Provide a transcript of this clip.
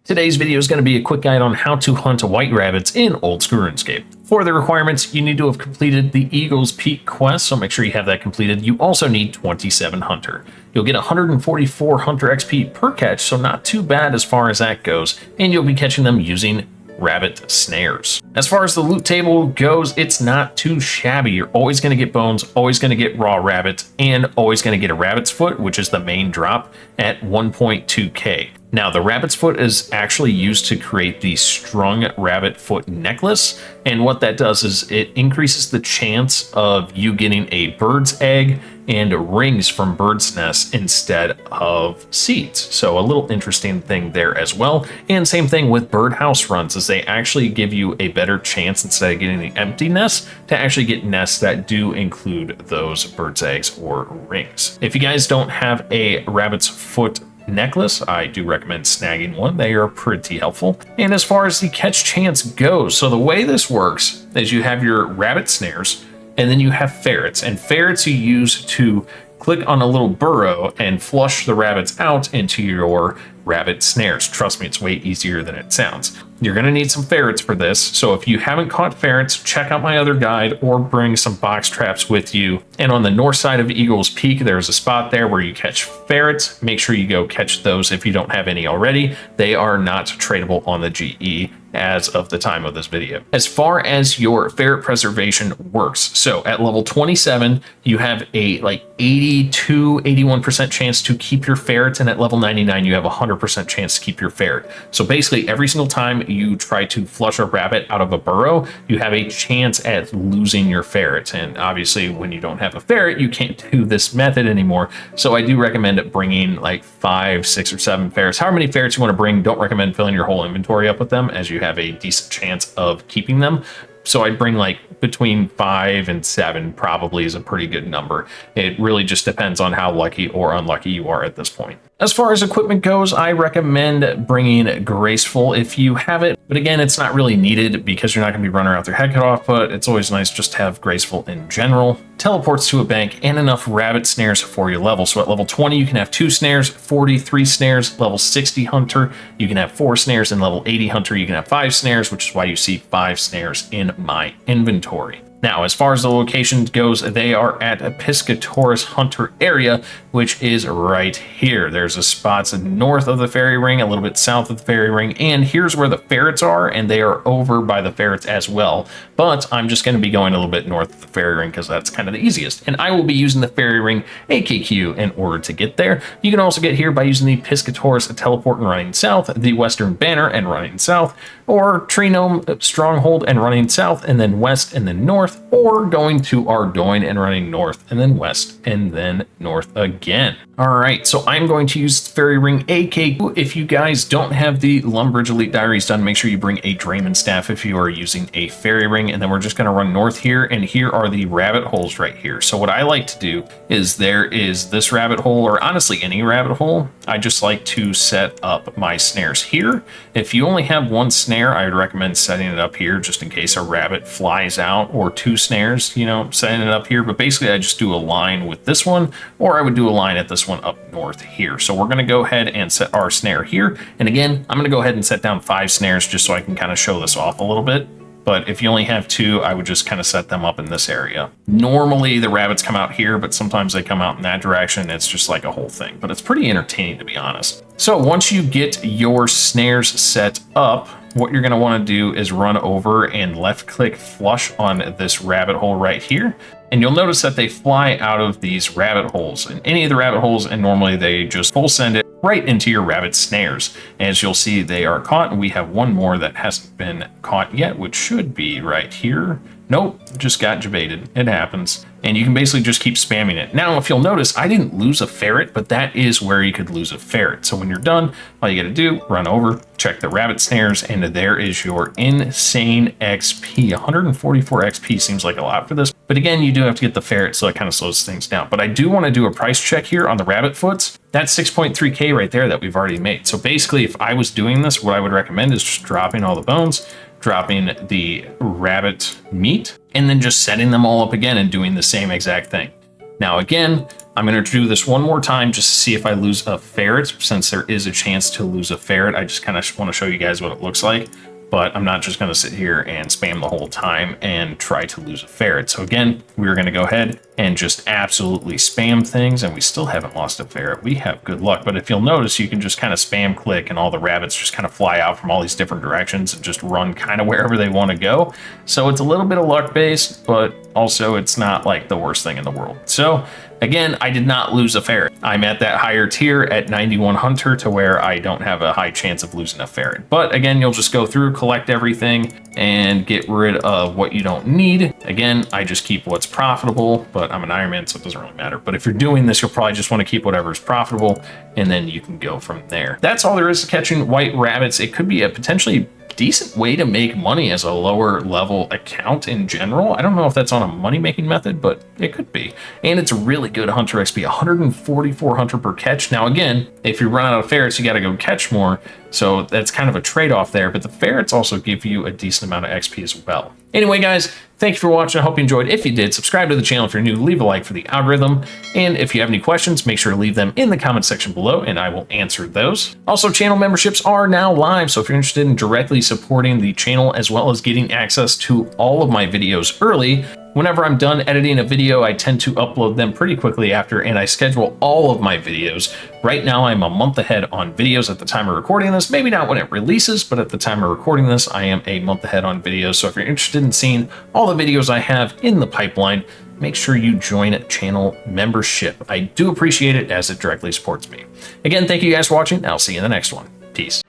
Today's video is going to be a quick guide on how to hunt white rabbits in old school RuneScape. For the requirements, you need to have completed the Eagle's Peak quest, so make sure you have that completed. You also need 27 Hunter. You'll get 144 Hunter XP per catch, so not too bad as far as that goes, and you'll be catching them using rabbit snares. As far as the loot table goes, it's not too shabby. You're always going to get bones, always going to get raw rabbit, and always going to get a rabbit's foot, which is the main drop at 1.2k. Now, the rabbit's foot is actually used to create the strung rabbit foot necklace, and what that does is it increases the chance of you getting a bird's egg and rings from bird's nests instead of seeds. So a little interesting thing there as well. And same thing with birdhouse runs, is they actually give you a better chance, instead of getting the empty nests, to actually get nests that do include those bird's eggs or rings. If you guys don't have a rabbit's foot necklace, I do recommend snagging one. They are pretty helpful. And as far as the catch chance goes, so the way this works is you have your rabbit snares, and then you have ferrets, and ferrets you use to click on a little burrow and flush the rabbits out into your rabbit snares. Trust me, it's way easier than it sounds. You're going to need some ferrets for this, so if you haven't caught ferrets, check out my other guide or bring some box traps with you. And on the north side of Eagle's Peak, there's a spot there where you catch ferrets. Make sure you go catch those if you don't have any already. They are not tradable on the GE as of the time of this video. As far as your ferret preservation works, so at level 27, you have a 81% chance to keep your ferret, and at level 99, you have a 100% chance to keep your ferret. So basically, every single time you try to flush a rabbit out of a burrow, you have a chance at losing your ferret. And obviously, when you don't have a ferret, you can't do this method anymore. So I do recommend bringing like 5, 6, or 7 ferrets. However many ferrets you want to bring, don't recommend filling your whole inventory up with them, as you have a decent chance of keeping them. So I'd bring like between 5 and 7 probably is a pretty good number. It really just depends on how lucky or unlucky you are at this point. As far as equipment goes, I recommend bringing Graceful if you have it, but again, it's not really needed because you're not going to be running around with your head cut off, but it's always nice just to have Graceful in general. Teleports to a bank, and enough rabbit snares for your level. So at level 20, you can have 2 snares, 43 snares, level 60 Hunter, you can have 4 snares, and level 80 Hunter, you can have 5 snares, which is why you see 5 snares in my inventory. Now, as far as the location goes, they are at Piscatoris Hunter area, which is right here. There's a spot north of the fairy ring, a little bit south of the fairy ring, and here's where the ferrets are, and they are over by the ferrets as well. But I'm just going to be going a little bit north of the fairy ring because that's kind of the easiest. And I will be using the fairy ring AKQ in order to get there. You can also get here by using the Piscatoris teleport and running south, the Western Banner and running south, or Tree Gnome Stronghold and running south, and then west and then north, or going to Ardoin and running north and then west and then north again. All right, so I'm going to use Fairy Ring AK. If you guys don't have the Lumbridge Elite Diaries done, make sure you bring a Drayman Staff if you are using a Fairy Ring, and then we're just going to run north here, and here are the rabbit holes right here. So what I like to do is there is this rabbit hole, or honestly any rabbit hole. I just like to set up my snares here. If you only have 1 snare, I would recommend setting it up here just in case a rabbit flies out, or 2 snares, you know, setting it up here. But basically I just do a line with this one, or I would do a line at this one up north here. So we're going to go ahead and set our snare here. And again, I'm going to go ahead and set down 5 snares just so I can kind of show this off a little bit. But if you only have 2, I would just kind of set them up in this area. Normally the rabbits come out here, but sometimes they come out in that direction. It's just like a whole thing, but it's pretty entertaining, to be honest. So once you get your snares set up, what you're going to want to do is run over and left click flush on this rabbit hole right here. And you'll notice that they fly out of these rabbit holes, and any of the rabbit holes, and normally they just full send it right into your rabbit snares. As you'll see, they are caught, and we have one more that hasn't been caught yet, which should be right here. Nope, just got jebaited. It happens. And you can basically just keep spamming it. Now, if you'll notice, I didn't lose a ferret, but that is where you could lose a ferret. So when you're done, all you got to do, run over, check the rabbit snares, and there is your insane XP. 144 XP seems like a lot for this. But again, you do have to get the ferret, so it kind of slows things down. But I do want to do a price check here on the rabbit foots. That's 6.3K right there that we've already made. So basically, if I was doing this, what I would recommend is just dropping all the bones, dropping the rabbit meat, and then just setting them all up again and doing the same exact thing. Now, again, I'm going to do this one more time just to see if I lose a ferret, since there is a chance to lose a ferret. I just kind of want to show you guys what it looks like, but I'm not just going to sit here and spam the whole time and try to lose a ferret. So again, we're going to go ahead and just absolutely spam things, and we still haven't lost a ferret. We have good luck, but if you'll notice, you can just kind of spam click and all the rabbits just kind of fly out from all these different directions and just run kind of wherever they want to go. So it's a little bit of luck based, but also it's not like the worst thing in the world. So again, I did not lose a ferret. I'm at that higher tier at 91 hunter to where I don't have a high chance of losing a ferret. But again, you'll just go through, collect everything, and get rid of what you don't need. Again, I just keep what's profitable, but I'm an Ironman, so it doesn't really matter. But if you're doing this, you'll probably just want to keep whatever is profitable, and then you can go from there. That's all there is to catching white rabbits. It could be a potentially decent way to make money as a lower level account in general. I don't know if that's on a money making method, but it could be. And it's a really good hunter XP, 144 hunter per catch. Now again, if you run out of ferrets, you got to go catch more. So that's kind of a trade-off there, but the ferrets also give you a decent amount of XP as well. Anyway, guys, thank you for watching. I hope you enjoyed. If you did, subscribe to the channel if you're new, leave a like for the algorithm. And if you have any questions, make sure to leave them in the comment section below and I will answer those. Also, channel memberships are now live. So if you're interested in directly supporting the channel as well as getting access to all of my videos early, whenever I'm done editing a video, I tend to upload them pretty quickly after, and I schedule all of my videos. Right now, I'm a month ahead on videos at the time of recording this. Maybe not when it releases, but at the time of recording this, I am a month ahead on videos. So if you're interested in seeing all the videos I have in the pipeline, make sure you join channel membership. I do appreciate it as it directly supports me. Again, thank you guys for watching. I'll see you in the next one. Peace.